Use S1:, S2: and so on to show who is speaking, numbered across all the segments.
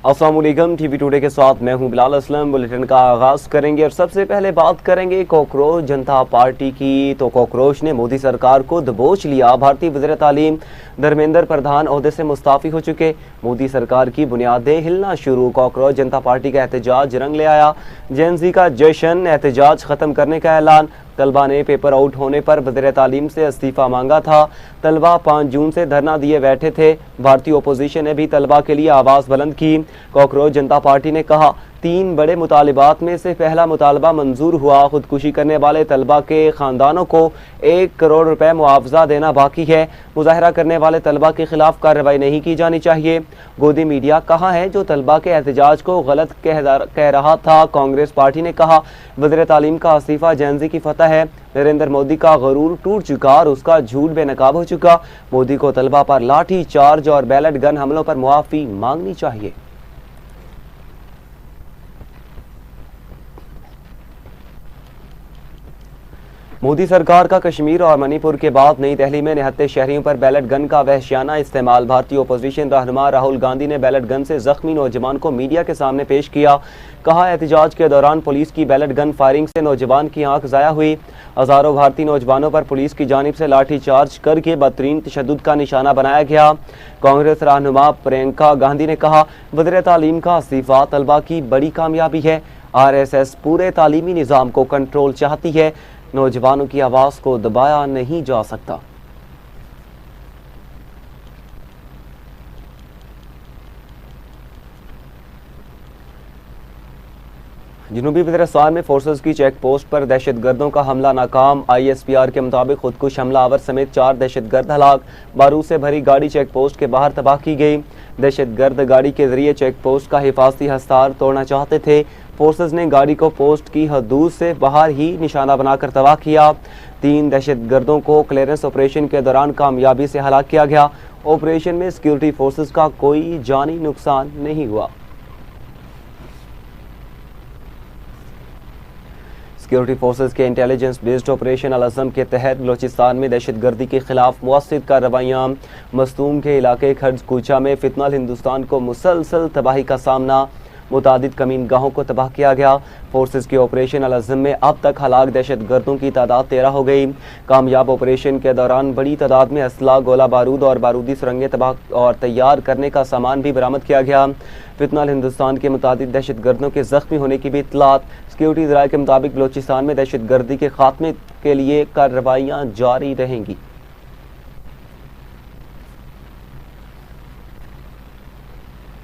S1: अस्सलाम वालेकुम। TV today के साथ मैं हूं बिलाल असलम। बुलेटिन का आगाज करेंगे और सबसे पहले बात करेंगे कॉकरोच जनता पार्टी की। तो कॉकरोच ने मोदी सरकार को दबोच लिया। भारतीय वज़ीर तालीम धर्मेंद्र प्रधान ओहदे से मुस्ताफ़ी हो चुके। मोदी सरकार की बुनियादें हिलना शुरू। कॉकरोच जनता पार्टी का एहतजाज रंग ले आया। जेएनजी का जश्न, एहतजाज ख़त्म करने का ऐलान। तलबा ने पेपर आउट होने पर वज़ीर तालीम से इस्तीफ़ा मांगा था। तलबा 5 जून से धरना दिए बैठे थे। भारतीय अपोजिशन ने भी तलबा के लिए आवाज़ बुलंद की। कॉकरोच जनता पार्टी ने कहा, 3 बड़े मुतालिबात में से पहला मुतालबा मंजूर हुआ। खुदकुशी करने वाले तलबा के खानदानों को 1 करोड़ रुपए मुआवजा देना बाकी है। मुजाहरा करने वाले तलबा के खिलाफ कार्रवाई नहीं की जानी चाहिए। गोदी मीडिया कहाँ है जो तलबा के एहतजाज को गलत कह रहा था। कांग्रेस पार्टी ने कहा, वज़ीर तालीम का इस्तीफा जेएनजी की फतह है। नरेंद्र मोदी का गरूर टूट चुका और उसका झूठ बेनकाब हो चुका। मोदी को तलबा पर लाठी चार्ज और बैलेट गन हमलों पर मुआफ़ी मांगनी चाहिए। मोदी सरकार का कश्मीर और मणिपुर के बाद नई दिल्ली में निहत्ते शहरियों पर बैलेट गन का वहशियाना इस्तेमाल। भारतीय अपोजिशन रहनुमा राहुल गांधी ने बैलेट गन से जख्मी नौजवान को मीडिया के सामने पेश किया। कहा, एहतजाज के दौरान पुलिस की बैलेट गन फायरिंग से नौजवान की आंख ज़ाया हुई। हज़ारों भारतीय नौजवानों पर पुलिस की जानिब से लाठी चार्ज करके बदतरीन तशद्दुद का निशाना बनाया गया। कांग्रेस रहनुमा प्रियंका गांधी ने कहा, वज़ीर तालीम का इस्तीफा तलबा की बड़ी कामयाबी है। RSS पूरे तालीमी निज़ाम को कंट्रोल चाहती है। नौजवानों की आवाज़ को दबाया नहीं जा सकता। जनूबी वज़ीरिस्तान में फोर्सेस की चेक पोस्ट पर दहशतगर्दों का हमला नाकाम। ISPR के मुताबिक खुदकुश हमलावर समेत 4 दहशतगर्द हलाक। बारूद से भरी गाड़ी चेक पोस्ट के बाहर तबाह की गई। दहशतगर्द गाड़ी के जरिए चेक पोस्ट का हिफाजती हस्तार तोड़ना चाहते थे। फोर्सेस ने गाड़ी को पोस्ट की हदूद से बाहर ही निशाना बनाकर तबाह किया। 3 दहशतगर्दों को क्लियरेंस ऑपरेशन के दौरान कामयाबी से हलाक किया गया। ऑपरेशन में सिक्योरिटी फोर्सेस का कोई जानी नुकसान नहीं हुआ। सिक्योरिटी फोर्सेस के इंटेलिजेंस बेस्ड ऑपरेशन अल-अज़म के तहत बलोचिस्तान में दहशतगर्दी के खिलाफ मुअस्सिर कार्रवाइयाँ। मस्तूम के इलाके खर्ज कूचा में फितनल हिंदुस्तान को मुसलसल तबाही का सामना। मुतादिद कमीन गाहों को तबाह किया गया। फोर्सेस के ऑपरेशन अल-अज़म में अब तक हलाक दहशतगर्दों की तादाद 13 हो गई। कामयाब ऑपरेशन के दौरान बड़ी तादाद में असला, गोला बारूद और बारूदी सुरंगें तबाह और तैयार करने का सामान भी बरामद किया गया। फितनल हिंदुस्तान के मुतादिद दहशतगर्दों के जख्मी होने की भी इत्तलात। सिक्योरिटी ज़राए के मुताबिक बलोचिस्तान में दहशतगर्दी के खात्मे के लिए कार्रवाइयाँ जारी रहेंगी।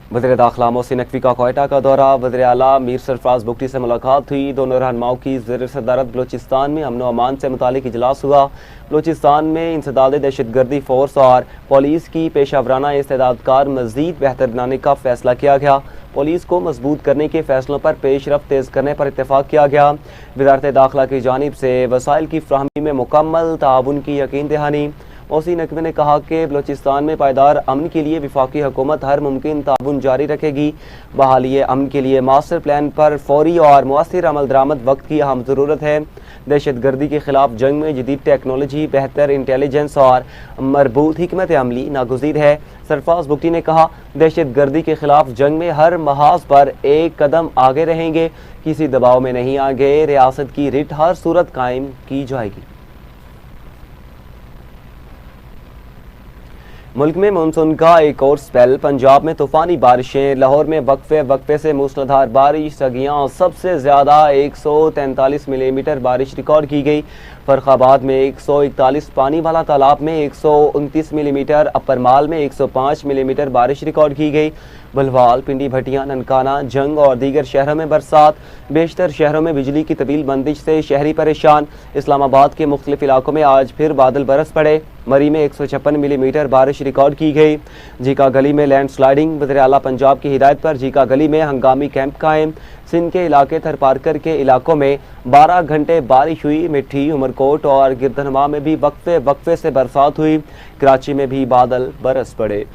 S1: वज़ीर दाखिला मोहसिन नकवी का क्वेटा का दौरा। वज़ीर आला मीर सरफराज बुगटी से मुलाकात हुई। दोनों रहनुमाओं की ज़ेर सदारत बलोचिस्तान में अमन व अमान से मुतालिक इजलास हुआ। बलोचिस्तान में इंसदाद दहशतगर्दी फोर्स और पुलिस की पेशावराना इस्तेदादकार मज़ीद बेहतर बनाने का फैसला किया गया। पुलिस को मजबूत करने के फैसलों पर पेशरफ्त तेज़ करने पर इत्तेफाक किया गया। वज़ारत दाखिला की जानिब से वसाइल की फ्राहमी में मुकम्मल ताउन की यकीन दहानी। मोहसिन नकवी ने कहा कि बलोचिस्तान में पायदार अमन के लिए वफाकी हुकूमत हर मुमकिन ताउन जारी रखेगी। बहाली अमन के लिए मास्टर प्लान पर फौरी और मुअस्सिर अमल दरामद वक्त की अहम ज़रूरत है। दहशतगर्दी के खिलाफ जंग में जदीद टेक्नोलॉजी, बेहतर इंटेलिजेंस और मरबूत हिकमत अमली नागुज़ीर है। सरफराज बुगटी ने कहा, दहशतगर्दी के खिलाफ जंग में हर महाज पर एक कदम आगे रहेंगे। किसी दबाव में नहीं आगे। रियासत की रिट हर सूरत कायम की जाएगी। मुल्क में मानसून का एक और स्पेल। पंजाब में तूफानी बारिशें। लाहौर में वक्फे से मूसलाधार बारिश। सगियां सबसे ज़्यादा 143 मिलीमीटर बारिश रिकॉर्ड की गई। फर्रुखाबाद में 141, पानी वाला तालाब में 129 मिलीमीटर, अपर माल में 105 मिलीमीटर बारिश रिकॉर्ड की गई। बलवाल, पिंडी, भटिया, ननकाना, जंग और दीगर शहरों में बरसात। बेशतर शहरों में बिजली की तवील बंदिश से शहरी परेशान। इस्लामाबाद के मुख्तलिफ इलाकों में आज फिर बादल बरस पड़े। मरी में 156 मिलीमीटर बारिश रिकॉर्ड की गई। जीका गली में लैंड स्लाइडिंग। वज़ीर आला पंजाब की हिदायत पर जीका गली में हंगामी कैंप कायम। सिंध के इलाके थरपारकर के इलाकों में 12 घंटे बारिश हुई। मिट्टी, उमरकोट और गिरदनवा में भी वक्फे से बरसात हुई। कराची में भी बादल बरस पड़े।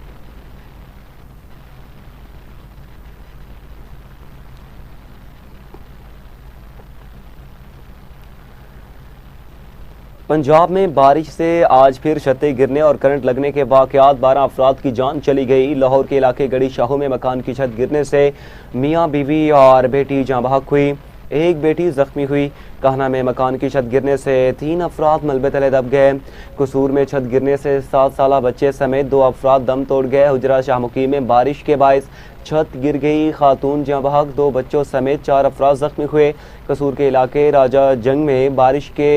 S1: पंजाब में बारिश से आज फिर छतें गिरने और करंट लगने के वाक़यात 12 अफराद की जान चली गई। लाहौर के इलाके गड़ी शाहू में मकान की छत गिरने से मियाँ बीवी और बेटी जाँ बहक हुई, एक बेटी जख्मी हुई। कहना में मकान की छत गिरने से 3 अफराद मलबे तले दब गए। कसूर में छत गिरने से 7 साला बच्चे समेत 2 अफराद दम तोड़ गए। हुजरा शाहमुखी में बारिश के बायस छत गिर गई, खातून जाँ बहक, 2 बच्चों समेत 4 अफराद जख्मी हुए। कसूर के इलाके राजा जंग में बारिश के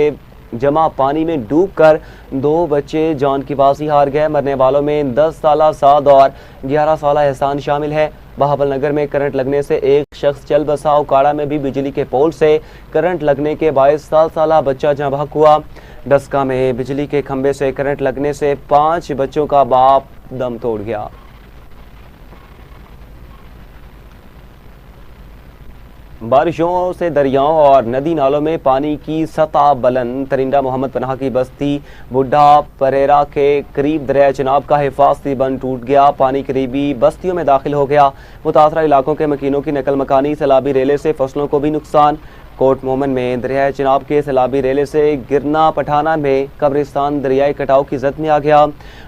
S1: जमा पानी में डूबकर 2 बच्चे जान की बाजी हार गए। मरने वालों में 10 साला साद और 11 साला एहसान शामिल है। बहावल नगर में करंट लगने से एक शख्स चल बसा। उकाड़ा में भी बिजली के पोल से करंट लगने के बायस 7 साला बच्चा जाँ बहक हुआ। डस्का में बिजली के खंभे से करंट लगने से 5 बच्चों का बाप दम तोड़ गया। बारिशों से दरियाओं और नदी नालों में पानी की सतह बुलंद। तरिंदा मोहम्मद पनाह की बस्ती बुढ़ा परेरा के करीब दरिया चिनाब का हिफाजती बंद टूट गया। पानी करीबी बस्तियों में दाखिल हो गया। मुतासरा इलाकों के मकीनों की नकल मकानी। सैलाबी रेले से फसलों को भी नुकसान। कोट मोमन में दरिया चिनाब के सैलाबी रेले से गिरना पठाना में कब्रिस्तान दरियाई कटाव की जद में आ गया।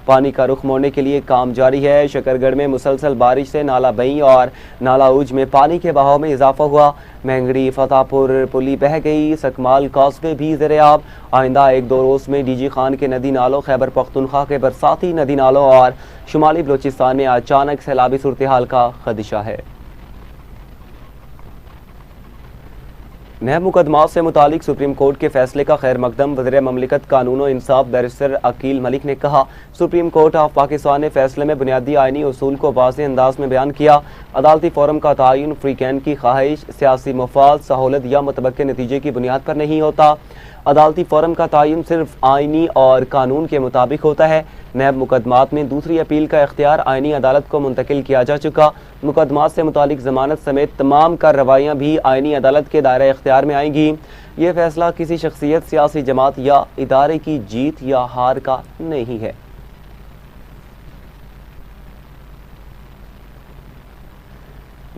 S1: पानी का रुख मोड़ने के लिए काम जारी है। शकरगढ़ में मुसलसल बारिश से नाला बई और नाला उज में पानी के बहाव में इजाफा हुआ। महंगड़ी फतेहपुर पुली बह गई। सकमाल कॉस्वे भी ज़ेर-ए-आब। आइंदा 1-2 रोज़ में डीजी खान के नदी नालों, खैबर पख्तूनख्वा के बरसाती नदी नालों और शुमाली बलोचिस्तान में अचानक सैलाबी सूरत हाल का खदशा है। नए मुकदमात से मुतालिक सुप्रीम कोर्ट के फैसले का खैर मकदम। वज़ीर ममलिकत कानून और इंसाफ बैरिस्टर अकील मलिक ने कहा, सुप्रीम कोर्ट ऑफ पाकिस्तान ने फैसले में बुनियादी आइनी उसूल को वाज़ेह अंदाज में बयान किया। अदालती फोरम का तयन फ्रीकैन की ख्वाहिश, सियासी मफाद, सहूलत या मुतबक्के नतीजे की बुनियाद पर नहीं होता। अदालती फोरम का तयन सिर्फ आइनी और कानून के मुताबिक होता है। नैब मुकदमात में दूसरी अपील का इख्तियार आइनी अदालत को मुंतकिल किया जा चुका। मुकदमात से मुतालिक जमानत समेत तमाम कार्रवाइयाँ भी आइनी अदालत के दायरा इख्तियार में आएंगी। ये फैसला किसी शख्सियत, सियासी जमात या इदारे की जीत या हार का नहीं है।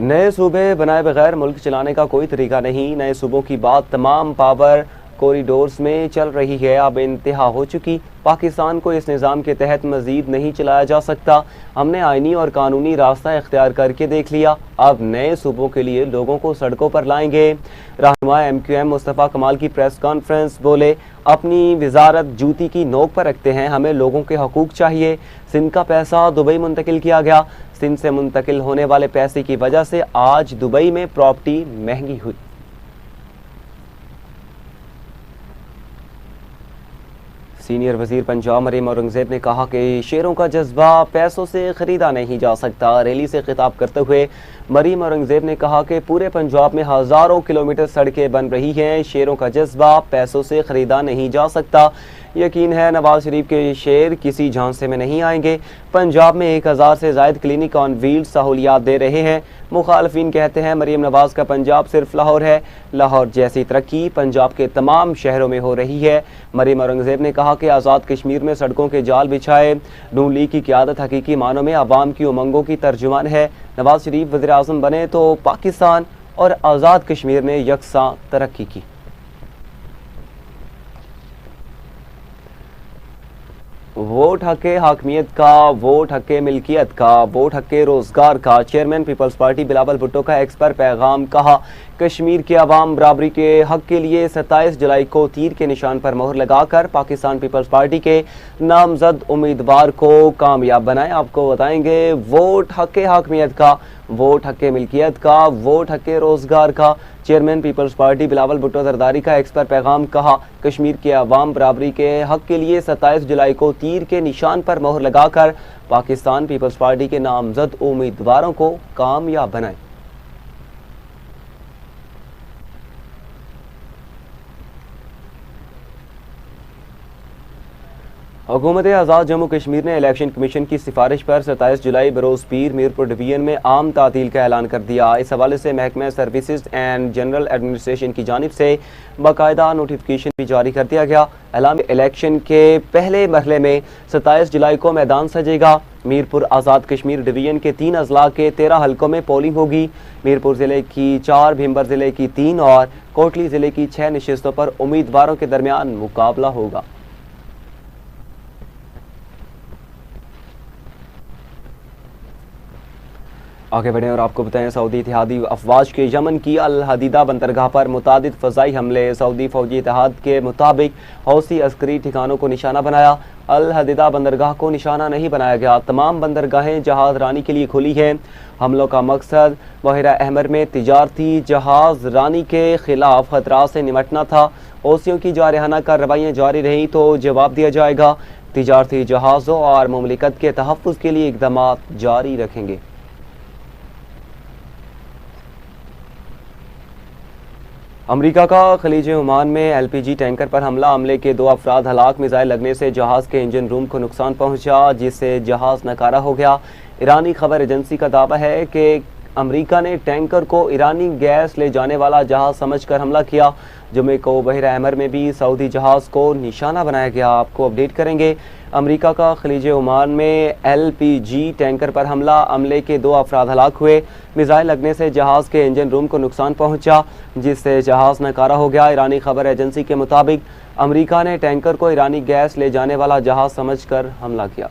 S1: नए सूबे बनाए बगैर मुल्क चलाने का कोई तरीका नहीं। नए सूबों की बात तमाम पावर कॉरिडोर्स में चल रही है, अब इंतहा हो चुकी। पाकिस्तान को इस निज़ाम के तहत मजीद नहीं चलाया जा सकता। हमने आइनी और कानूनी रास्ता इख्तियार करके देख लिया। अब नए सूबों के लिए लोगों को सड़कों पर लाएंगे। रहनुमा MQM मुस्तफ़ा कमाल की प्रेस कॉन्फ्रेंस बोले, अपनी वजारत जूती की नोक पर रखते हैं, हमें लोगों के हकूक चाहिए। सिंध का पैसा दुबई मुंतकिल किया गया। सिंध से मुंतकिल होने वाले पैसे की वजह से आज दुबई में प्रॉपर्टी महंगी हुई। सीनियर वजीर पंजाब मरीम औरंगजेब ने कहा कि शेरों का जज्बा पैसों से ख़रीदा नहीं जा सकता। रैली से खिताब करते हुए मरीम औरंगजेब ने कहा कि पूरे पंजाब में हज़ारों किलोमीटर सड़कें बन रही हैं। शेरों का जज्बा पैसों से ख़रीदा नहीं जा सकता। यकीन है नवाज शरीफ के शेर किसी झांसे में नहीं आएंगे। पंजाब में 1000 से ज़ायद क्लिनिक ऑन व्हील सहूलियात दे रहे हैं। मुखालफिन कहते हैं मरीम नवाज का पंजाब सिर्फ लाहौर है। लाहौर जैसी तरक्की पंजाब के तमाम शहरों में हो रही है। मरीम औरंगजेब ने कहा कि आज़ाद कश्मीर में सड़कों के जाल बिछाए नून लीग की क़यादत हकीकी मानों में आवाम की उमंगों की तर्जुमान है। नवाज शरीफ वज़ीर आज़म बने तो पाकिस्तान और आज़ाद कश्मीर ने यकसां तरक्की की। वोट हक़े हाकमियत का, वोट हक़े मिल्कियत का, वोट हक़े रोज़गार का। चेयरमैन पीपल्स पार्टी बिलावल भुट्टो का एक्स पर पैगाम। कहा, कश्मीर के अवाम बराबरी के हक़ के लिए 27 जुलाई को तीर के निशान पर मोहर लगाकर पाकिस्तान पीपल्स पार्टी के नामजद उम्मीदवार को कामयाब बनाएं। आपको बताएंगे वोट हक़े हाकमियत का, वोट हक़े मिल्कियत का, वोट हक़े रोज़गार का। चेयरमैन पीपल्स पार्टी बिलावल भुट्टो जरदारी का एक्स पर पैगाम। कहा, कश्मीर के अवाम बराबरी के हक़ के लिए 27 जुलाई को तीर के निशान पर मोहर लगाकर पाकिस्तान पीपल्स पार्टी के नामजद उम्मीदवारों को कामयाब बनाएं। हुकूमत आज़ाद जम्मू कश्मीर ने इलेक्शन कमीशन की सिफारिश पर 27 जुलाई बरोज़ पीर मीरपुर डिवीजन में आम तातील का ऐलान कर दिया। इस हवाले से महकमा सर्विसेज एंड जनरल एडमिनिस्ट्रेशन की जानिब से बाकायदा नोटिफिकेशन भी जारी कर दिया गया। ऐलान इलेक्शन के पहले मरहले में 27 जुलाई को मैदान सजेगा। मीरपुर आज़ाद कश्मीर डिवीजन के 3 अजला के 13 हलकों में पोलिंग होगी। मीरपुर ज़िले की 4, भीमबर ज़िले की 3 और कोटली ज़िले की 6 नशिस्तों पर उम्मीदवारों के दरमियान मुकाबला होगा। आगे बढ़ें और आपको बताएं, सऊदी इत्तेहादी अफवाज के यमन की अल हदीदा बंदरगाह पर मुतादिद फ़ज़ाई हमले। सऊदी फौजी इत्तेहाद के मुताबिक हौसी अस्करी ठिकानों को निशाना बनाया। अल हदीदा बंदरगाह को निशाना नहीं बनाया गया। तमाम बंदरगाहें जहाज रानी के लिए खुली हैं। हमलों का मकसद बहरा अहमर में तिजारती जहाज रानी के खिलाफ खतरात से निमटना था। हौसियों की जारहाना कार्रवाइयाँ जारी रहीं तो जवाब दिया जाएगा। तिजारती जहाज़ों और मुमलिकत के तहफ़्फ़ुज़ के लिए इक़दाम जारी रखेंगे। अमरीका का खलीज ओमान में LPG टैंकर पर हमले के 2 अफराद हलाक। मिसाइल लगने से जहाज़ के इंजन रूम को नुकसान पहुंचा, जिससे जहाज़ नकारा हो गया। ईरानी खबर एजेंसी का दावा है कि अमरीका ने टैंकर को ईरानी गैस ले जाने वाला जहाज़ समझकर हमला किया। जुमे को बहरा अहमर में भी सऊदी जहाज़ को निशाना बनाया गया। आपको अपडेट करेंगे। अमरीका का खलीज ओमान में LPG टैंकर पर हमले के 2 अफराद हलाक हुए। मिसाइल लगने से जहाज़ के इंजन रूम को नुकसान पहुंचा, जिससे जहाज़ नकारा हो गया। ईरानी खबर एजेंसी के मुताबिक अमरीका ने टैंकर को ईरानी गैस ले जाने वाला जहाज़ समझकर हमला किया।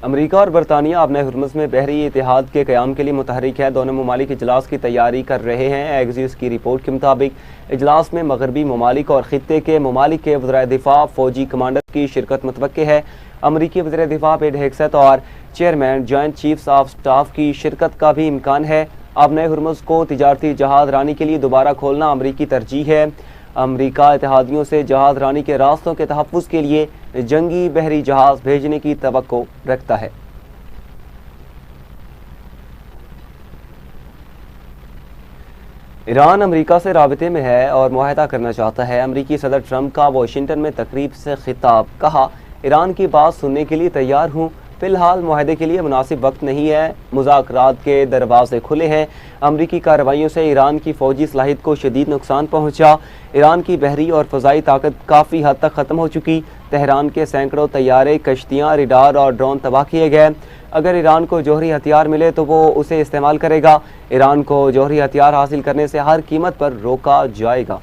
S1: अमरीका और बरतानिया अपने हुर्मुज़ में बहरी इतिहाद के क़याम के लिए मुतहरिक है। दोनों ममालिक इजलास की तैयारी कर रहे हैं। एक्सिस की रिपोर्ट के मुताबिक इजलास में मगरबी ममालिक और ख़ित्ते के ममालिक के वज़ीर दिफ़ा, फ़ौजी कमांडर की शिरकत मुतवक्के है। अमरीकी वज़ीर दिफ़ा पेट हेग्सेथ और chairman joint chiefs of staff की शिरकत का भी इम्कान है। अब नए हुर्मुज़ को तिजारती जहाज़ रानी के लिए दोबारा खोलना अमरीकी तरजीह है। अमरीका इत्तेहादियों से जहाज़ रानी के रास्तों के तहफ़्फ़ुज़ के लिए जंगी बहरी जहाज़ भेजने की तवक्को रखता है। ईरान अमरीका से राबते में है और मुआहदा करना चाहता है। अमरीकी सदर ट्रंप का वाशिंगटन में तकरीब से खिताब। कहा, ईरान की बात सुनने के लिए तैयार हूँ, फिलहाल मुआहदे के लिए मुनासिब वक्त नहीं है। मुज़ाकरात के दरवाजे खुले हैं। अमरीकी कार्रवाइयों से ईरान की फ़ौजी सलाहियत को शदीद नुकसान पहुँचा। ईरान की बहरी और फ़ज़ाई ताकत काफ़ी हद तक ख़त्म हो चुकी। तेहरान के सैकड़ों तैयारे, कश्तियाँ, रडार और ड्रोन तबाह किए गए। अगर ईरान को जौहरी हथियार मिले तो वो उसे इस्तेमाल करेगा। ईरान को जौहरी हथियार हासिल करने से हर कीमत पर रोका जाएगा।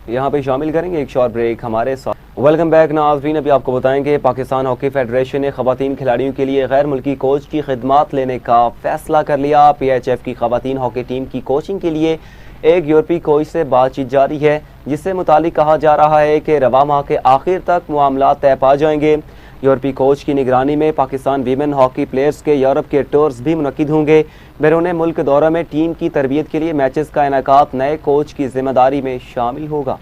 S1: यहाँ पे शामिल करेंगे एक शॉर्ट ब्रेक हमारे साथ। वेलकम बैक नाज़रीन। अभी आपको बताएंगे पाकिस्तान हॉकी फेडरेशन ने ख़वातीन खिलाड़ियों के लिए गैर मुल्की कोच की खिदमात लेने का फैसला कर लिया। PHF की ख़वातीन हॉकी टीम की कोचिंग के लिए एक यूरोपीय कोच से बातचीत जारी है, जिससे मुतालिक कहा जा रहा है कि रवा माह के आखिर तक मामला तय पा जाएंगे। यूरोपीय कोच की निगरानी में पाकिस्तान वीमेन हॉकी प्लेयर्स के यूरोप के टूर्स भी मुनक्किद होंगे। बैरून मुल्क दौरे में टीम की तरबियत के लिए मैचेस का इनेकाद नए कोच की जिम्मेदारी में शामिल होगा।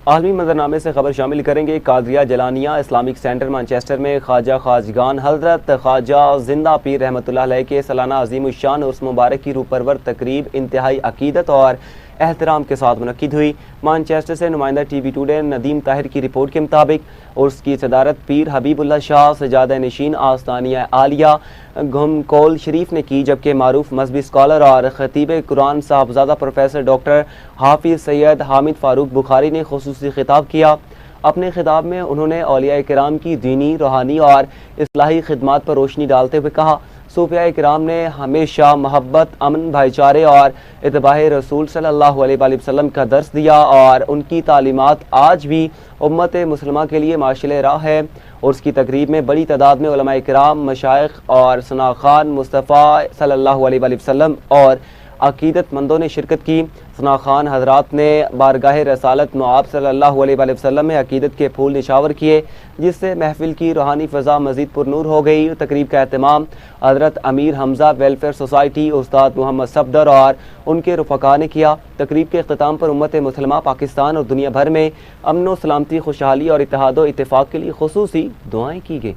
S1: आलमी मंजरनामे से खबर शामिल करेंगे। कादरिया जलानिया इस्लामिक सेंटर मैनचेस्टर में ख्वाजा खाजगान हज़रत ख्वाजा जिंदा पीर रहमतुल्लाह अलैह के सालाना अजीम शान उर्स मुबारक की रूपरवर तकरीब इंतहाई अकीदत और एहतराम के साथ मुनक्किद हुई। मैनचेस्टर से नुमाइंदा TV टुडे नदीम ताहिर की रिपोर्ट के मुताबिक उर्स की सदारत पीर हबीबुल्लाह शाह सजादा नशीन आस्तानिया आलिया घुमकोल शरीफ ने की, जबकि मारूफ मजहबी स्कॉलर और खतीब कुरान साहबजादा प्रोफेसर डॉक्टर हाफिज सैयद हामिद फारूक बुखारी ने खुसूसी खिताब किया। अपने खिताब में उन्होंने औलिया किराम की दीनी, रूहानी और इस्लाही खिदमात पर रोशनी डालते हुए कहा, सूफिया किराम ने हमेशा मोहब्बत, अमन, भाईचारे और इत्बाए रसूल सल्लल्लाहु अलैहि वसल्लम का दर्स दिया और उनकी तालीमात आज भी उम्मत मुसलमा के लिए माशिल राह है। और उसकी तकरीब में बड़ी तादाद में उलमाए किराम, मशाइख और सनाखान मुस्तफ़ा सल्लल्लाहु अलैहि वसल्लम और अकीदतमंदों ने शिरकत की। सना खान हजरात ने बारगाह रसालत नवाब सल्लल्लाहु अलैहि वसल्लम में अकीदत के फूल निशावर किए, जिससे महफिल की रूहानी फ़ज़ा मज़ीद पुरनूर हो गई। तकरीब का एहतमाम हज़रत अमीर हमज़ा वेलफेयर सोसाइटी, उस्ताद मोहम्मद सफदर और उनके रुफ़क़ा ने किया। तकरीब के अख्ताम पर उम्मत मुसलमा, पाकिस्तान और दुनिया भर में अमन व सलामती, खुशहाली और इत्तेहाद व इत्तेफ़ाक़ के लिए खुसूसी दुआएँ की गई।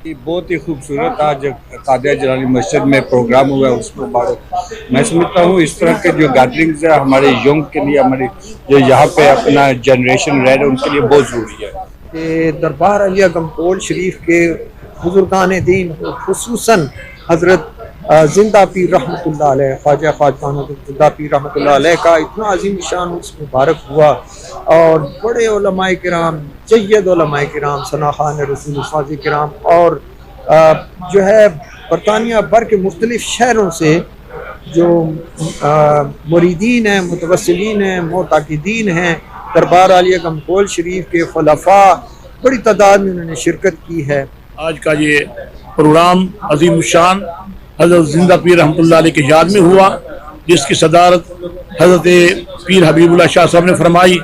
S2: बहुत ही खूबसूरत आज कादिया जलानी मस्जिद में प्रोग्राम हुआ है, उस मुबारक मैं समझता हूँ इस तरह के जो गैदरिंग्स है हमारे यंग के लिए, हमारे जो यहाँ पे अपना जनरेशन रह रहे हैं उनके लिए बहुत ज़रूरी है।
S3: कि दरबार अलिया गमकोल शरीफ के बुजुर्गान दीन खुसूसन हज़रत जिंदा पीर रहमतुल्लाह अलैह ख्वाजा जिंदा पीर रहमतुल्लाह अलैह का इतना अजीम शान उर्स मुबारक हुआ और बड़े उलमाए किराम, जय्यद उलमाए किराम, सना खान रसूल फाजी किराम और जो है बरतानिया भर के मुख्तलिफ शहरों से जो मुरीदीन हैं, मुतवस्सिलीन हैं, मोताकिदीन हैं, दरबार आलिया गमकोल शरीफ के खुलफा बड़ी तादाद में उन्होंने शिरकत की है।
S4: आज का ये प्रोग्राम अजीम शान हज़रत जिंदा पीर रहमतुल्लाह अलैह की याद में हुआ, जिसकी सदारत हज़रत पीर हबीबुल्लाह शाह साहब ने फरमाई।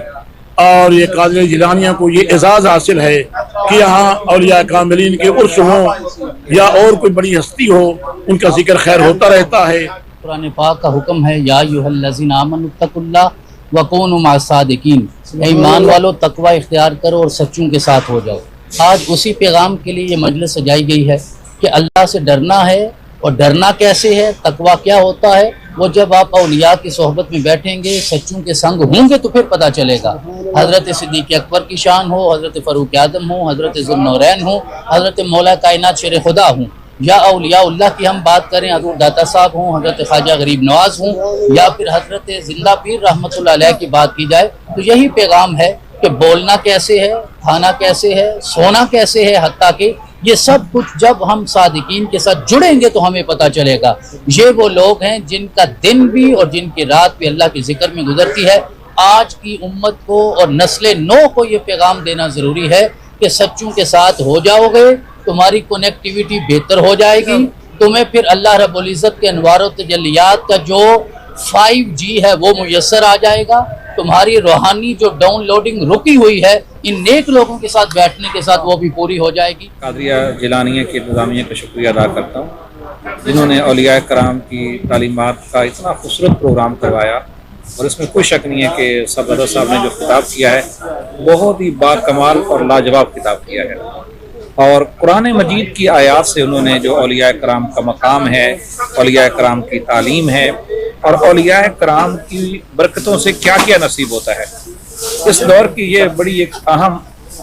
S4: और ये कादिर जिलानिया को ये एजाज़ हासिल है कि यहाँ औलिया कामिलीन के उर्स हों या और कोई बड़ी हस्ती हो, उनका जिक्र खैर होता रहता है।
S5: कुरान पाक का हुक्म है, या अय्युहल्लज़ीना आमनुत्तकुल्लाह व कूनू मअस्सादिकीन, ईमान वालों तकवा इख्तियार करो और सच्चों के साथ हो जाओ। आज उसी पैगाम के लिए ये मजलिस सजाई गई है कि अल्लाह से डरना है। और डरना कैसे है, तकवा क्या होता है, वो जब आप औलिया की सोहबत में बैठेंगे, सच्चों के संग होंगे तो फिर पता चलेगा। हज़रत सिद्दीक़ अकबर की शान हो, हज़रत फ़ारूक आदम हो, हज़रत ज़ुन्नूरैन हो, हज़रत मौला कायनात शेर खुदा हो, या औलियाउल्लाह की हम बात करें, हज़रत दाता साहब हों, हज़रत ख्वाजा गरीब नवाज हों, या फिर हज़रत जिंदा पीर रहमतुल्लाह अलैह की बात की जाए, तो यही पैगाम है कि बोलना कैसे है, खाना कैसे है, सोना कैसे है, हत्ता कि ये सब कुछ जब हम सादिकीन के साथ जुड़ेंगे तो हमें पता चलेगा। ये वो लोग हैं जिनका दिन भी और जिनकी रात भी अल्लाह के जिक्र में गुजरती है। आज की उम्मत को और नस्ल नौ को ये पैगाम देना ज़रूरी है कि सच्चों के साथ हो जाओगे, तुम्हारी कनेक्टिविटी बेहतर हो जाएगी, तुम्हें फिर अल्लाह रब्बुल इज़्ज़त के अनवार व तजल्लियात का जो 5G है वो मुयस्सर आ जाएगा। तुम्हारी रूहानी जो डाउनलोडिंग रुकी हुई है, इन नेक लोगों के साथ बैठने के साथ वो भी पूरी हो जाएगी।
S6: कादरिया जिलानिया की इंतज़ामिया का शुक्रिया अदा करता हूँ, जिन्होंने औलिया कराम की तालीमात का इतना खूबसूरत प्रोग्राम करवाया। और इसमें कोई शक नहीं है कि सफदर साहब ने जो किताब किया है बहुत ही बाकमाल और लाजवाब किताब किया है। और कुरान मजीद की आयात से उन्होंने जो औलिया कराम का मकाम है, औलिया कराम की तालीम है और औलिया कराम की बरकतों से क्या क्या नसीब होता है, इस दौर की ये बड़ी एक अहम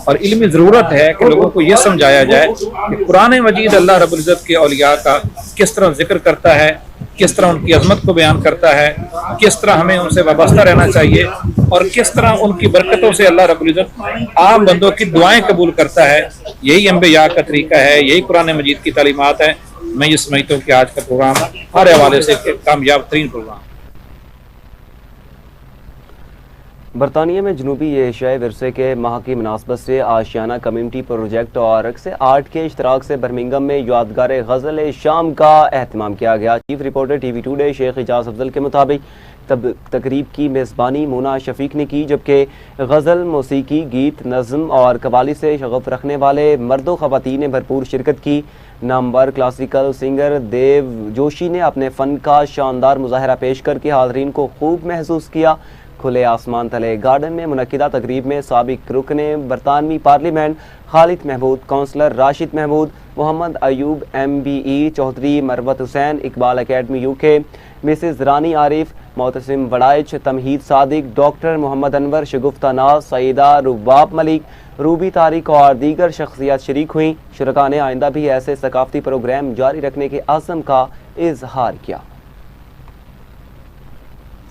S6: और इल्मी ज़रूरत है कि लोगों को ये समझाया जाए कि कुरान मजीद अल्लाह रब्बुल इज़्ज़त के औलिया का किस तरह जिक्र करता है, किस तरह उनकी अजमत को बयान करता है, किस तरह हमें उनसे वाबस्ता रहना चाहिए और किस तरह उनकी बरकतों से अल्लाह रब्बुल इज़्ज़त आम बंदों की दुआएं कबूल करता है। यही अम्बिया का तरीका है, यही कुरान मजीद की तालीमात है। मैं ये समझता हूँ कि आज का प्रोग्राम हर हवाले से एक कामयाब तरीन प्रोग्राम।
S1: बरतानिया में जनूबी एशियाई विरसे के माह की मुनासबत से आशियाना कम्युनिटी प्रोजेक्ट और रक्स आर्ट के इश्तराक से बर्मिंघम में यादगार गज़ल शाम का एहतमाम किया गया। Chief reporter TV today Sheikh Ijaz Afzal के मुताबिक तकरीब की मेज़बानी मोना शफीक ने की, जबकि गज़ल, मौसीकी, गीत, नज़्म और कवाली से शगफ रखने वाले मर्दों ख़वातीन ने भरपूर शिरकत की। नामवर क्लासिकल सिंगर देव जोशी ने अपने फ़न का शानदार मुजाहरा पेश करके हाज़रीन को खूब महसूस किया। खुले आसमान तले गार्डन में मुनक्किदा तकरीब में साबिक रुकने बरतानवी parliament Khalid Mahmood, councillor Rashid Mahmood, Mohammad Ayub MBE Chaudhry, Marwat Hussain, Iqbal academy UK, Mrs Rani Arif, Motasim Waraich, Tamheed Sadiq, doctor Mohammad Anwar, Shagufta Naz, Saeeda Rubab Malik, Ruby Tariq और दीगर शख्सियात शरीक हुई। शुरका ने आइंदा भी ऐसे सकाफती प्रोग्राम जारी रखने के आज़म का इजहार किया।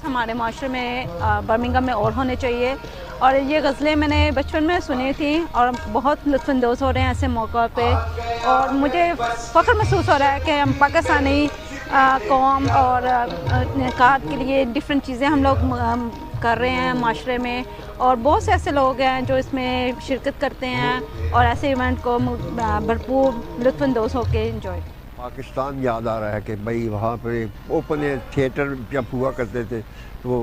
S7: हमारे माशरे में बर्मिंघम में और होने चाहिए। और ये गज़लें मैंने बचपन में सुनी थी और बहुत लुत्फ़अंदोज़ हो रहे हैं ऐसे मौक़ों पे। और मुझे फ़ख्र महसूस हो रहा है कि हम पाकिस्तानी कौम और निकात के लिए डिफरेंट चीज़ें हम लोग कर रहे हैं माशरे में। और बहुत से ऐसे लोग हैं जो इसमें शिरकत करते हैं और ऐसे इवेंट को भरपूर लुत्फ़अंदोज़ होकर इंजॉय।
S8: पाकिस्तान याद आ रहा है कि भाई वहाँ पे ओपन एयर थिएटर जब हुआ करते थे, तो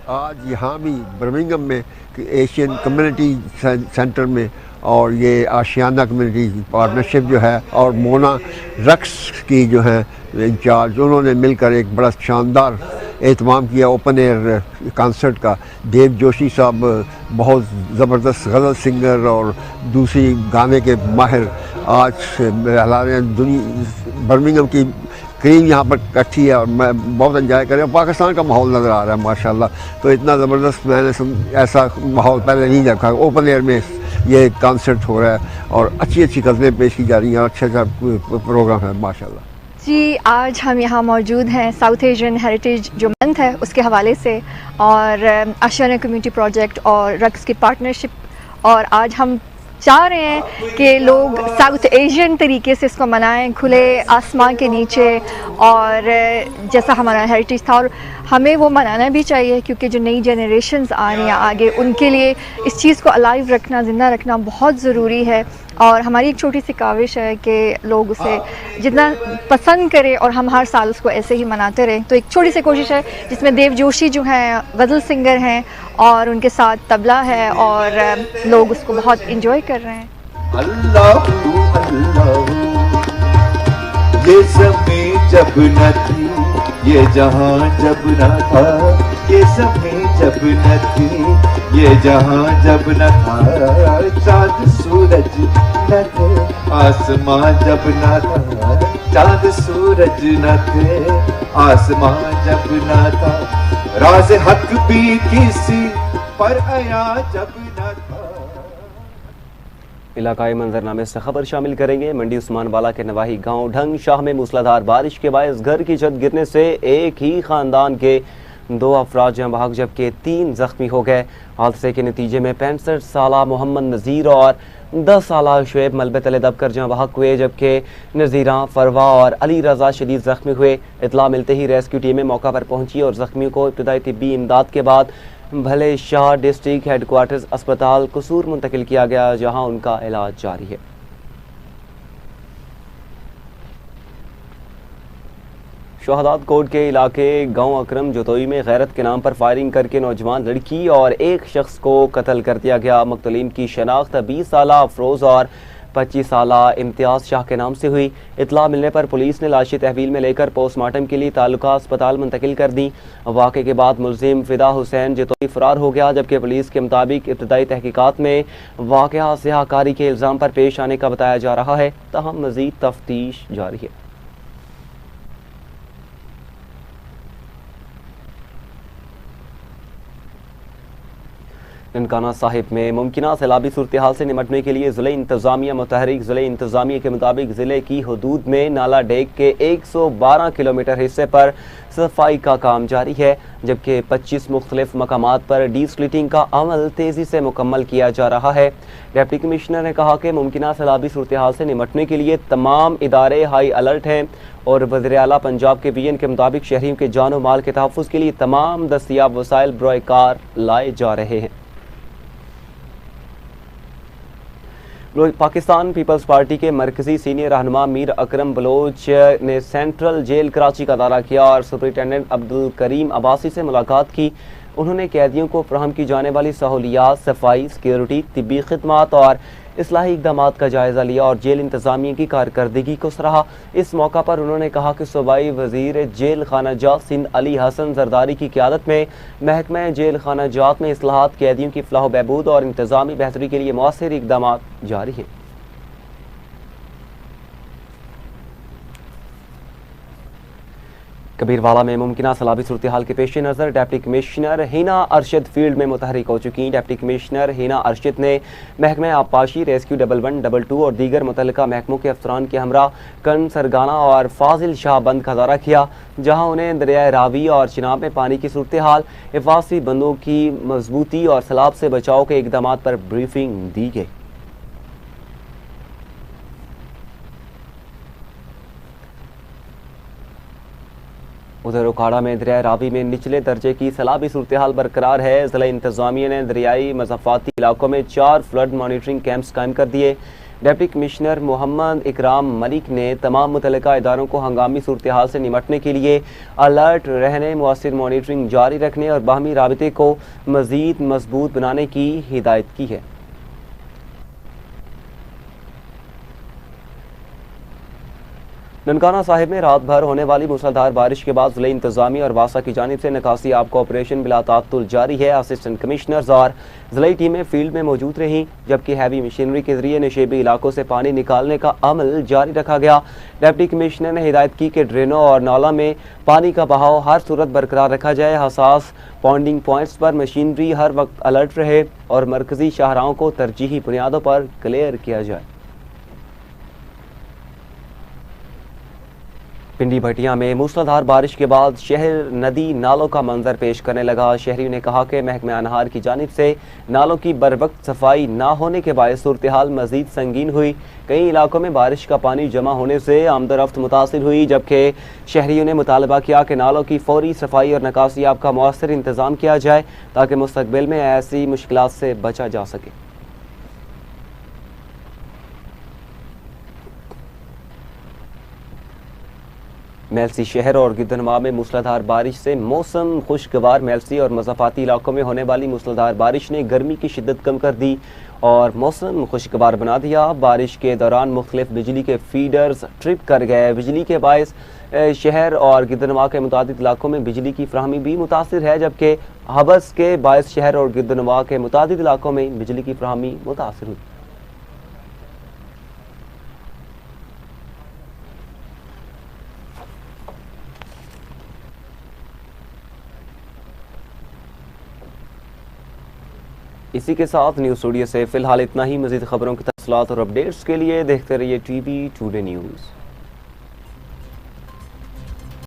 S8: आज यहाँ भी बर्मिंघम में एशियन कम्युनिटी सेंटर में और ये आशियाना कम्युनिटी पार्टनरशिप जो है और मोना रक्स की जो है इंचार्ज, उन्होंने मिलकर एक बड़ा शानदार एहतमाम किया ओपन एयर कॉन्सर्ट का। देव जोशी साहब बहुत ज़बरदस्त गज़ल सिंगर और दूसरी गाने के माहिर आज दुनिया बर्मिंघम की क्रीम यहाँ पर इकट्ठी है और मैं बहुत एंजॉय कर रहा हूँ। पाकिस्तान का माहौल नज़र आ रहा है माशाल्लाह। तो इतना ज़बरदस्त मैंने ऐसा माहौल पहले नहीं देखा। ओपन एयर में ये कॉन्सर्ट हो रहा है और अच्छी अच्छी गज़लें पेश की जा रही हैं और अच्छा प्रोग्राम है माशाल्लाह।
S9: जी, आज हम यहाँ मौजूद हैं साउथ एशियन हेरिटेज जो मंथ है उसके हवाले से, और आशियाना कम्युनिटी प्रोजेक्ट और रक्स की पार्टनरशिप, और आज हम चाह रहे हैं कि लोग साउथ एशियन तरीके से इसको मनाएं, खुले आसमान के नीचे, और जैसा हमारा हेरिटेज था, और हमें वो मनाना भी चाहिए क्योंकि जो नई जनरेशन्स आ रही हैं आगे, उनके लिए इस चीज़ को अलाइव रखना, ज़िंदा रखना बहुत ज़रूरी है। और हमारी एक छोटी सी काविश है कि लोग उसे जितना पसंद करें और हम हर साल उसको ऐसे ही मनाते रहें। तो एक छोटी सी कोशिश है जिसमें देव जोशी जो हैं गज़ल सिंगर हैं और उनके साथ तबला है, और लोग उसको बहुत इंजॉय कर रहे हैं।
S10: अल्लाह अल्लाह, ये समय जब न थी, ये जहां जब न था, ये समय जब न थी, ये जहां जब न था, चाँद सूरज न थे, आसमां जब न था, चाँद सूरज न थे, आसमां जब न था, राज हक भी किसी पर आया जब न था।
S1: इलाकाई मंजरनामे से खबर शामिल करेंगे। मंडी उस्मानवाला के नवाही गांव ढंग शाह में मूसलाधार बारिश के बायस घर की छत गिरने से एक ही खानदान के 2 अफराद जहाँ बहक जबकि 3 जख्मी हो गए। हादसे के नतीजे में 65 साला मोहम्मद नज़ीर और 10 साला शुएब मलबे तले दबकर जहाँ बहक हुए, जबकि नज़ीरा, फरवा और अली रजा शदीद जख्मी हुए। इतला मिलते ही रेस्क्यू टीमें मौका पर पहुंची और जख्मियों को इब्तदाई तिब्बी इमदाद के बाद भले शाह डिस्ट्रिक्ट हेडक्वार्टर्स अस्पताल कसूर मुंतकिल किया गया, जहां उनका इलाज जारी है। शहादात कोट के इलाके गांव अकरम जोतोई में गैरत के नाम पर फायरिंग करके नौजवान लड़की और एक शख्स को कत्ल कर दिया गया। मक्तूलीन की शनाख्त 20 साला अफरोज़ और 25 साला इम्तियाज़ शाह के नाम से हुई। इतला मिलने पर पुलिस ने लाशें तहवील में लेकर पोस्टमार्टम के लिए तालुका अस्पताल मुंतकिल कर दी। वाक़े के बाद मुलजिम फ़िदा हुसैन जोतोई फरार हो गया, जबकि पुलिस के मुताबिक इब्तदाई तहकीकात में वाक़या सियाहकारी के इल्ज़ाम पर पेश आने का बताया जा रहा है, ताहम मज़ीद तफ्तीश जारी है। ननकाना साहिब में मुमकिना सैलाबी सूरत हाल से निमटने के लिए ज़िले इंतज़ामिया मुतहरिक। ज़िले इंतज़ामिया के मुताबिक ज़िले की हदूद में नाला डेक के 112 किलोमीटर हिस्से पर सफाई का काम जारी है, जबकि 25 मुख्तलिफ मकामात पर डीस्लिटिंग का अमल तेज़ी से मुकम्मल किया जा रहा है। डिप्टी कमिश्नर ने कहा कि मुमकिना सैलाबी सूरत हाल से निमटने के लिए तमाम इदारे हाई अलर्ट हैं और वज़ीर आला पंजाब के PN के मुताबिक शहरियों के जान और माल के तहफ़्फ़ुज़ के लिए तमाम दस्तियाब वसाइल बरोए कार लाए जा रहे हैं। पाकिस्तान पीपल्स पार्टी के मरकजी सीनियर रहनुमा मीर अकरम बलोच ने सेंट्रल जेल कराची का दौरा किया और सुपरिटेंडेंट अब्दुल करीम अब्बासी से मुलाकात की। उन्होंने कैदियों को फराहम की जाने वाली सहूलियात, सफाई, सिक्योरिटी, तिब्बी खिदमात और इस्लाही इक़दामात का जायज़ा लिया और जेल इंतज़ामिया की कारकर्दगी को सराहा। इस मौका पर उन्होंने कहा कि सूबाई वज़ीर जेल खाना जात सिंध अली हसन जरदारी की क़यादत में महकमा जेल खाना जात में इस्लाहात, कैदियों की फ़लाह बहबूद और इंतज़ामी बेहतरी के लिए मौसर इक़दामात जारी हैं। कबीरवाला में मुमकिना सैलाबी सूरत हाल के पेश नज़र deputy commissioner Hina Arshad field में मुतहरिक हो चुकी। डिप्टी कमिश्नर हिना अरशद ने महकमा आबपाशी, रेस्क्यू 11, 22 और दीगर मुतल्लिका महकमों के अफसरान के हमरा कन सरगाना और फाजिल शाह बंद का दौरा किया, जहाँ उन्हें दरिया रावी और चिनाब में पानी की सूरत हाल, हिफाजती बंदों की मजबूती और सैलाब से बचाव के इक़दाम पर ब्रीफिंग दी गई। उधर उखाड़ा में दरिया रावी में निचले दर्जे की सैलाबी सूरत हाल बरकरार है। ज़िला इंतज़ामिया ने दरियाई मज़ाफ़ाती इलाकों में 4 फ्लड मॉनिटरिंग कैंप्स कायम कर दिए। डिप्टी कमिश्नर मोहम्मद इकराम मलिक ने तमाम मुतल्लिका इदारों को हंगामी सूरत हाल से निमटने के लिए अलर्ट रहने, मुअस्सिर मॉनिटरिंग जारी रखने और बाहमी राबिते को मज़ीद मजबूत बनाने की हिदायत की है। ननकाना साहिब में रात भर होने वाली मूसलाधार बारिश के बाद ज़िले इंतज़ामिया और वासा की जानिब से निकासी आब का ऑपरेशन बिला ताअत्तुल जारी है। असिस्टेंट कमिश्नर्स और ज़िले टीमें फील्ड में मौजूद रहीं, जबकि हैवी मशीनरी के जरिए नशेबी इलाकों से पानी निकालने का अमल जारी रखा गया। डिप्टी कमिश्नर ने हिदायत की कि ड्रेनों और नाला में पानी का बहाव हर सूरत बरकरार रखा जाए, हसास पॉन्डिंग पॉइंट्स पर मशीनरी हर वक्त अलर्ट रहे और मरकजी शाहराहों को तरजीही बुनियादों पर क्लियर किया जाए। पिंडी भटिया में मूसलाधार बारिश के बाद शहर नदी नालों का मंजर पेश करने लगा। शहरियों ने कहा कि महकमा अनहार की जानिब से नालों की बरवक्त सफाई ना होने के बायस सूरत हाल मजीद संगीन हुई। कई इलाकों में बारिश का पानी जमा होने से आमदरफ्त मुतासिर हुई, जबकि शहरियों ने मुतालबा किया कि नालों की फौरी सफाई और निकासियाब का मौसर इंतजाम किया जाए ताकि मुस्तकबिल में ऐसी मुश्किलात से बचा जा सके। मेलसी शहर और गिद्धनवा में मूसलाधार बारिश से मौसम खुशगवार। मेलसी और मज़ाफ़ाती इलाकों में होने वाली मूसलाधार बारिश ने गर्मी की शिद्दत कम कर दी और मौसम खुशगवार बना दिया। बारिश के दौरान मुख्तलिफ बिजली के फीडर्स ट्रिप कर गए। बिजली के बायस शहर और गिद्धनवा के मुतादिद इलाकों में बिजली की फ्राहमी भी मुतासिर है, जबकि हबस के बायस शहर और गिद्धनवा के मुतादिद इलाकों में बिजली की फ्राहमी मुतासिर हुई। इसी के साथ न्यूज़ स्टूडियो से फिलहाल इतना ही। मज़ीद खबरों की तफसीलात और अपडेट्स के लिए देखते रहिए TV टुडे न्यूज़।